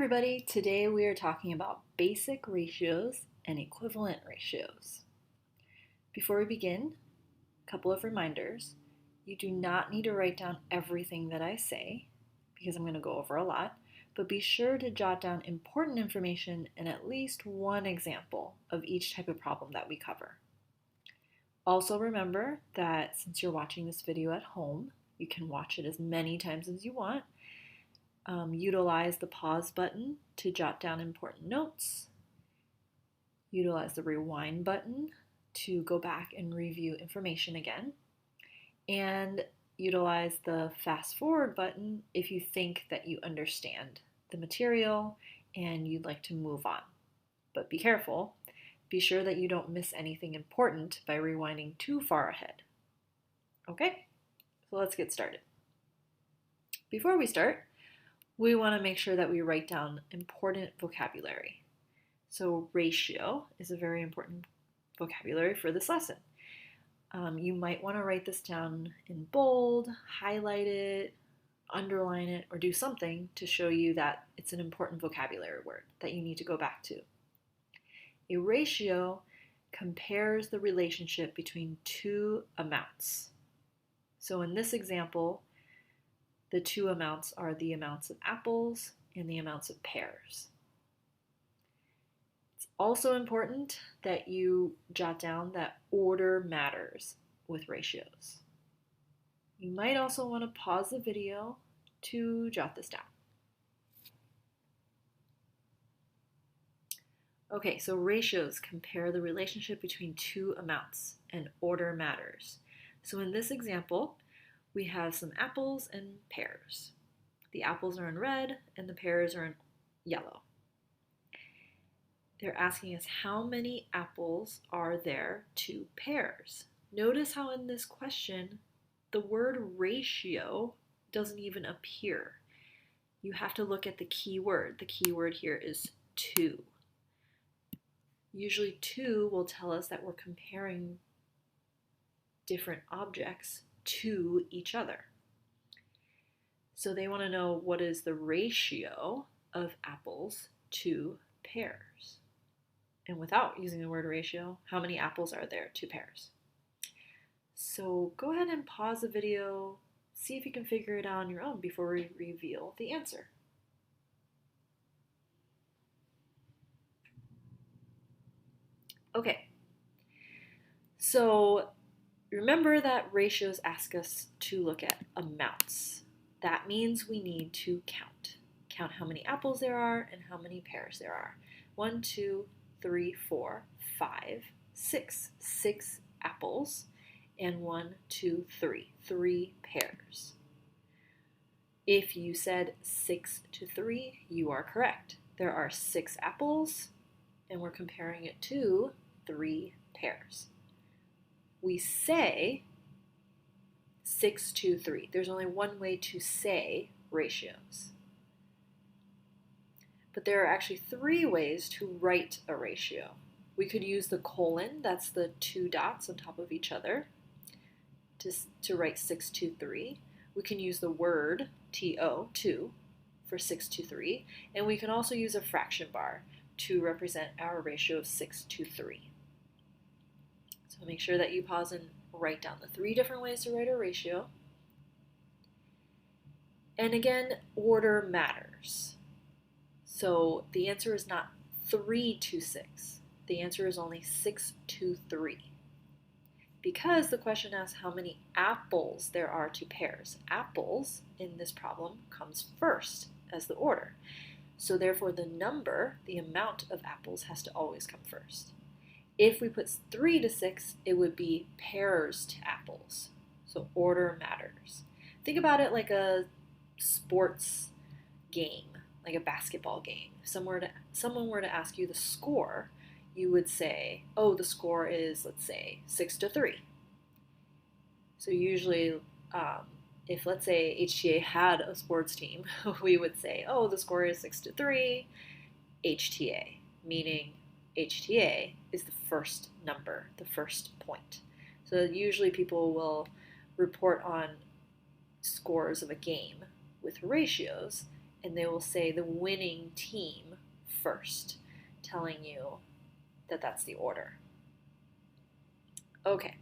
everybody, today we are talking about basic ratios and equivalent ratios. Before we begin, a couple of reminders. You do not need to write down everything that I say because I'm going to go over a lot, but be sure to jot down important information and at least one example of each type of problem that we cover. Also remember that since you're watching this video at home, you can watch it as many times as you want. Utilize the pause button to jot down important notes. Utilize the rewind button to go back and review information again. And utilize the fast forward button if you think that you understand the material and you'd like to move on. But be careful. Be sure that you don't miss anything important by rewinding too far ahead. Okay, so let's get started. Before we start, we want to make sure that we write down important vocabulary. So ratio is a very important vocabulary for this lesson. You might want to write this down in bold, highlight it, underline it, or do something to show you that it's an important vocabulary word that you need to go back to. A ratio compares the relationship between two amounts. So in this example, the two amounts are the amounts of apples and the amounts of pears. It's also important that you jot down that order matters with ratios. You might also want to pause the video to jot this down. Okay, so ratios compare the relationship between two amounts and order matters. So in this example, we have some apples and pears. The apples are in red and the pears are in yellow. They're asking us how many apples are there to pears. Notice how in this question, the word ratio doesn't even appear. You have to look at the key word. The key word here is to. Usually to will tell us that we're comparing different objects to each other. So they want to know what is the ratio of apples to pears. And without using the word ratio, how many apples are there to pears? So go ahead and pause the video, see if you can figure it out on your own before we reveal the answer. Okay, so remember that ratios ask us to look at amounts. That means we need to count. Count how many apples there are and how many pears there are. 1, 2, 3, 4, 5, 6. 6 apples and 1, 2, 3. 3 pears. If you said 6 to 3, you are correct. There are 6 apples and we're comparing it to 3 pears. We say 6 to 3. There's only one way to say ratios. But there are actually 3 ways to write a ratio. We could use the colon, that's the 2 dots on top of each other, to write 6 to 3. We can use the word TO, 2, for 6 to 3. And we can also use a fraction bar to represent our ratio of 6 to 3. So make sure that you pause and write down the 3 different ways to write a ratio. And again, order matters. So the answer is not 3 to 6. The answer is only 6 to 3. Because the question asks how many apples there are to pears. Apples in this problem comes first as the order. So therefore the number, the amount of apples, has to always come first. If we put 3 to 6, it would be pears to apples. So order matters. Think about it like a sports game, like a basketball game. If someone were to ask you the score, you would say, oh, the score is, let's say, 6 to 3. So usually, if let's say HTA had a sports team, we would say, oh, the score is 6 to 3, HTA, meaning HTA is the first number, the first point. So usually people will report on scores of a game with ratios, and they will say the winning team first, telling you that that's the order. Okay.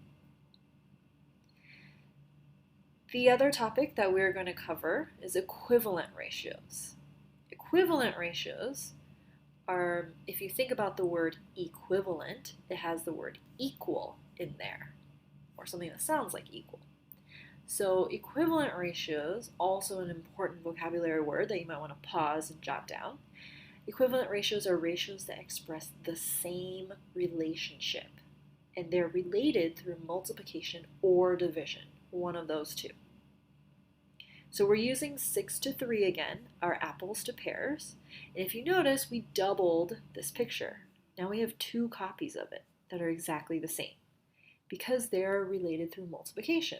The other topic that we're going to cover is equivalent ratios. Equivalent ratios are, if you think about the word equivalent, it has the word equal in there, or something that sounds like equal. So equivalent ratios, also an important vocabulary word that you might want to pause and jot down. Equivalent ratios are ratios that express the same relationship, and they're related through multiplication or division, one of those two. So we're using 6:3 again, our apples to pears. And if you notice, we doubled this picture. Now we have 2 copies of it that are exactly the same because they're related through multiplication.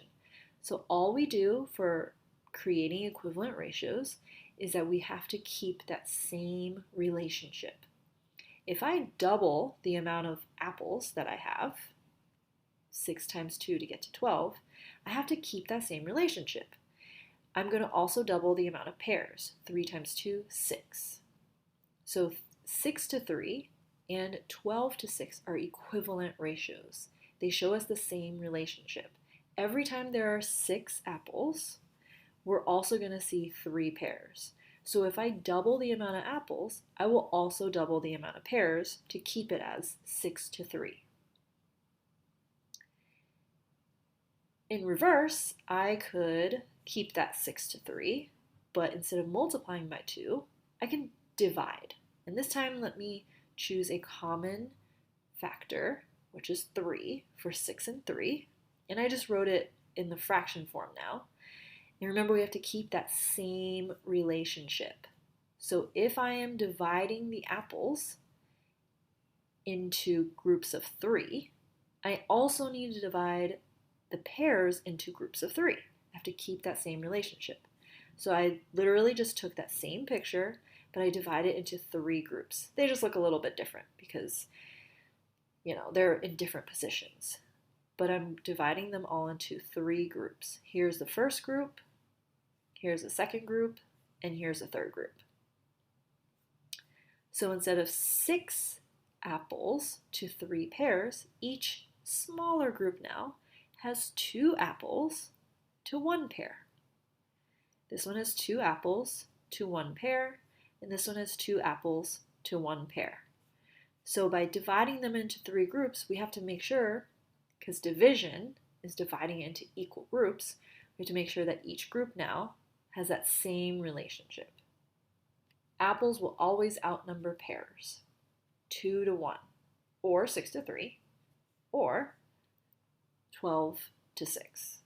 So all we do for creating equivalent ratios is that we have to keep that same relationship. If I double the amount of apples that I have, 6 times 2 to get to 12, I have to keep that same relationship. I'm going to also double the amount of pears. 3 times 2, 6. So 6:3 and 12:6 are equivalent ratios. They show us the same relationship. Every time there are 6 apples, we're also going to see 3 pears. So if I double the amount of apples, I will also double the amount of pears to keep it as 6:3. In reverse, I could keep that 6:3, but instead of multiplying by 2, I can divide. And this time, let me choose a common factor, which is 3 for 6 and 3. And I just wrote it in the fraction form now. And remember, we have to keep that same relationship. So if I am dividing the apples into groups of 3, I also need to divide the pears into groups of 3. I have to keep that same relationship. So I literally just took that same picture, but I divided it into 3 groups. They just look a little bit different because, they're in different positions. But I'm dividing them all into 3 groups. Here's the first group, here's the second group, and here's the third group. So instead of 6 apples to 3 pears, each smaller group now has 2 apples to 1 pear. This one has 2 apples to 1 pear, and this one has 2 apples to 1 pear. So by dividing them into 3 groups, we have to make sure, because division is dividing it into equal groups, we have to make sure that each group now has that same relationship. Apples will always outnumber pears, 2-1, or 6-3, or 12-6.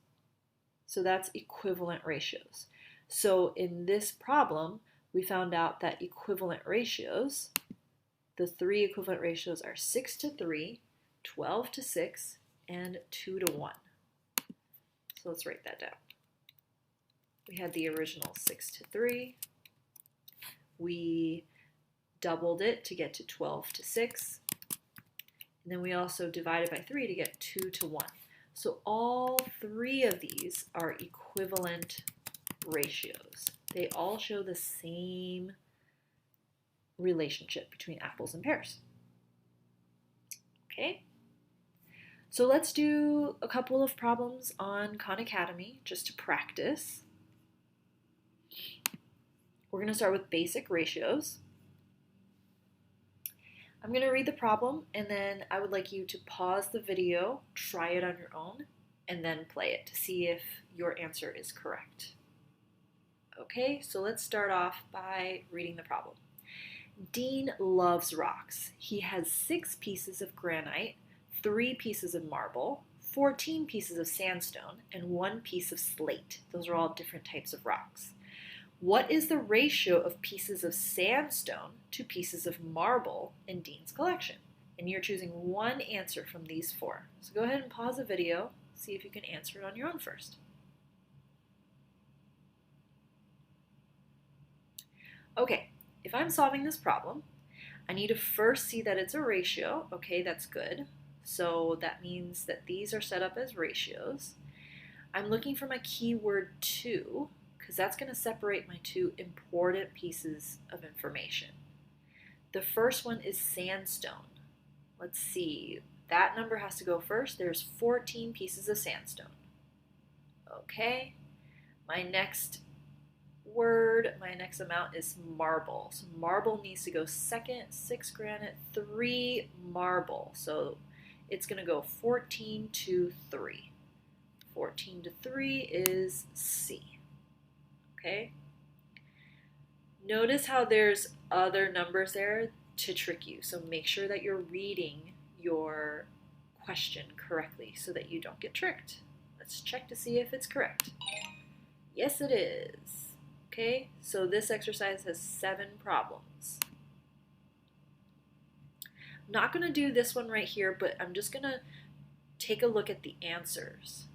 So that's equivalent ratios. So in this problem, we found out that equivalent ratios, the 3 equivalent ratios are 6-3, 12-6, and 2-1. So let's write that down. We had the original 6-3. We doubled it to get to 12-6. And then we also divided by 3 to get 2-1. So all 3 of these are equivalent ratios. They all show the same relationship between apples and pears. Okay? So let's do a couple of problems on Khan Academy just to practice. We're going to start with basic ratios. I'm going to read the problem, and then I would like you to pause the video, try it on your own, and then play it to see if your answer is correct. Okay, so let's start off by reading the problem. Dean loves rocks. He has 6 pieces of granite, 3 pieces of marble, 14 pieces of sandstone, and 1 piece of slate. Those are all different types of rocks. What is the ratio of pieces of sandstone to pieces of marble in Dean's collection? And you're choosing one answer from these 4. So go ahead and pause the video, see if you can answer it on your own first. Okay, if I'm solving this problem, I need to first see that it's a ratio. Okay, that's good. So that means that these are set up as ratios. I'm looking for my keyword 2, because that's going to separate my two important pieces of information. The first one is sandstone. Let's see, that number has to go first. There's 14 pieces of sandstone. Okay, my next amount is marble. So marble needs to go second, 6 granite, 3 marble. So it's going to go 14 to 3. 14 to 3 is C. Okay? Notice how there's other numbers there to trick you. So make sure that you're reading your question correctly so that you don't get tricked. Let's check to see if it's correct. Yes, it is. Okay, so this exercise has 7 problems. I'm not going to do this one right here, but I'm just going to take a look at the answers.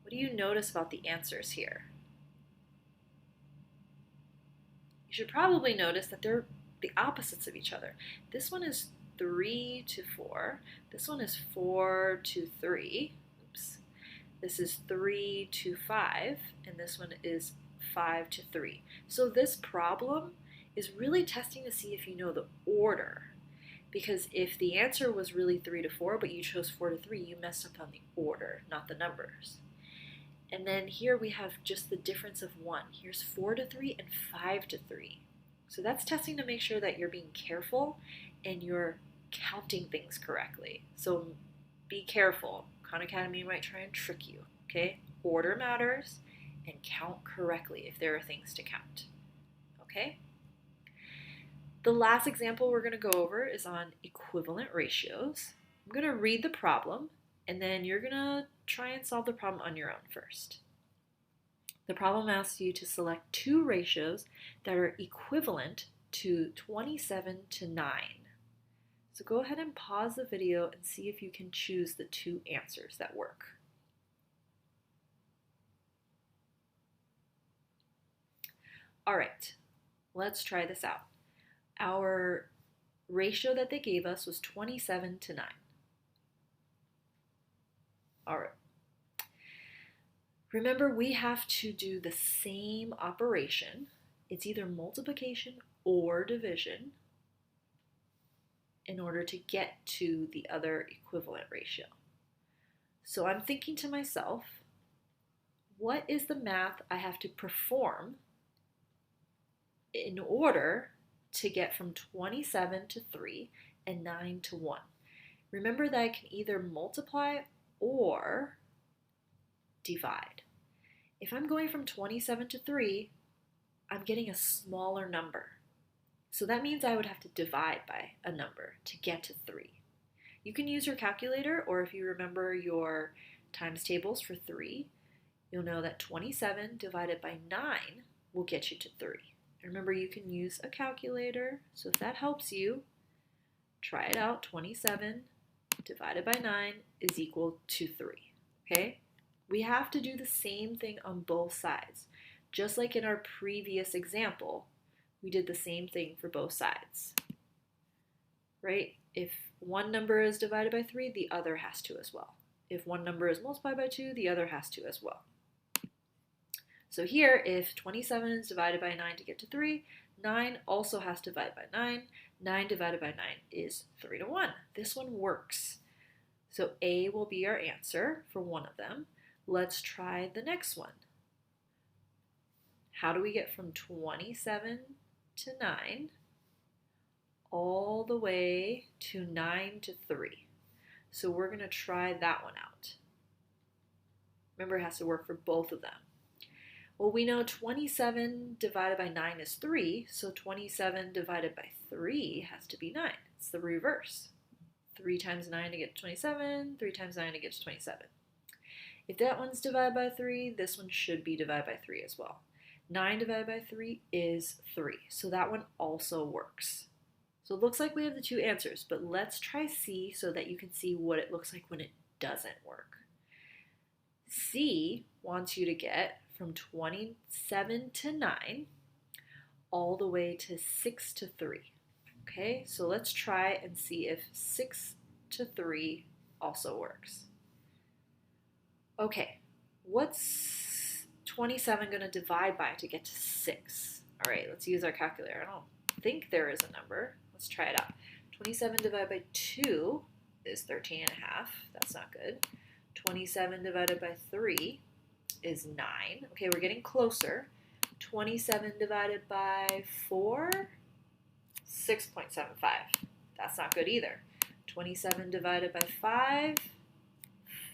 What do you notice about the answers here? You should probably notice that they're the opposites of each other. This one is 3 to 4. This one is 4 to 3. Oops. This is 3 to 5, and this one is 5 to 3. So this problem is really testing to see if you know the order. Because if the answer was really 3 to 4, but you chose 4 to 3, you messed up on the order, not the numbers. And then here we have just the difference of 1. Here's 4 to 3 and 5 to 3. So that's testing to make sure that you're being careful and you're counting things correctly. So be careful. Khan Academy might try and trick you, okay? Order matters, and count correctly if there are things to count, okay? The last example we're going to go over is on equivalent ratios. I'm going to read the problem, and then you're going to try and solve the problem on your own first. The problem asks you to select 2 ratios that are equivalent to 27 to 9. So go ahead and pause the video and see if you can choose the 2 answers that work. All right, let's try this out. Our ratio that they gave us was 27 to 9. All right. Remember, we have to do the same operation. It's either multiplication or division in order to get to the other equivalent ratio. So I'm thinking to myself, what is the math I have to perform in order to get from 27 to 3 and 9 to 1? Remember that I can either multiply or divide. If I'm going from 27 to 3, I'm getting a smaller number. So that means I would have to divide by a number to get to 3. You can use your calculator, or if you remember your times tables for 3, you'll know that 27 divided by 9 will get you to 3. Remember, you can use a calculator, so if that helps you, try it out. 27 divided by 9 is equal to 3, okay? We have to do the same thing on both sides. Just like in our previous example, we did the same thing for both sides, right? If one number is divided by 3, the other has to as well. If one number is multiplied by 2, the other has to as well. So here, if 27 is divided by 9 to get to 3, 9 also has to divide by 9. 9 divided by 9 is 3 to 1. This one works. So A will be our answer for one of them. Let's try the next one. How do we get from 27 to 9 all the way to 9 to 3? So we're going to try that one out. Remember, it has to work for both of them. Well, we know 27 divided by 9 is 3, so 27 divided by 3 has to be 9. It's the reverse. 3 times 9 to get to 27, 3 times 9 to get to 27. If that one's divided by 3, this one should be divided by 3 as well. 9 divided by 3 is 3, so that one also works. So it looks like we have the 2 answers, but let's try C so that you can see what it looks like when it doesn't work. C wants you to get from 27 to 9 all the way to 6 to 3. Okay, so let's try and see if 6 to 3 also works. Okay, what's 27 going to divide by to get to 6? All right, let's use our calculator. I don't think there is a number. Let's try it out. 27 divided by 2 is 13 and a half. That's not good. 27 divided by 3 is 9. Okay, we're getting closer. 27 divided by 4, 6.75. That's not good either. 27 divided by 5,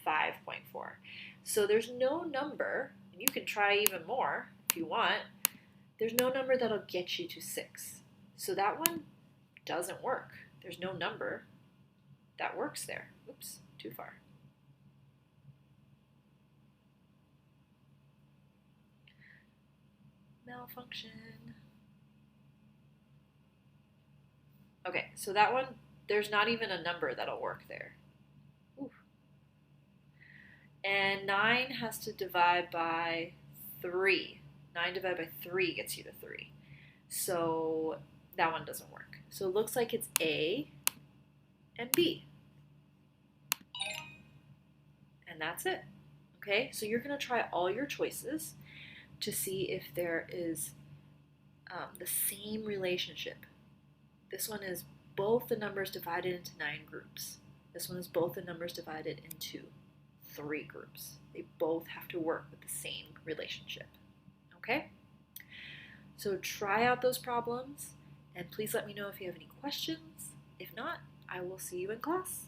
5.4. So there's no number, and you can try even more if you want. There's no number that'll get you to 6. So that one doesn't work. There's no number that works there. Oops, too far. Malfunction. Okay, so that one, there's not even a number that'll work there. Ooh. And 9 has to divide by 3. 9 divided by 3 gets you to 3. So that one doesn't work. So it looks like it's A and B. And that's it. Okay, so you're going to try all your choices to see if there is the same relationship. This one is both the numbers divided into 9 groups. This one is both the numbers divided into 3 groups. They both have to work with the same relationship. Okay? So try out those problems, and please let me know if you have any questions. If not, I will see you in class.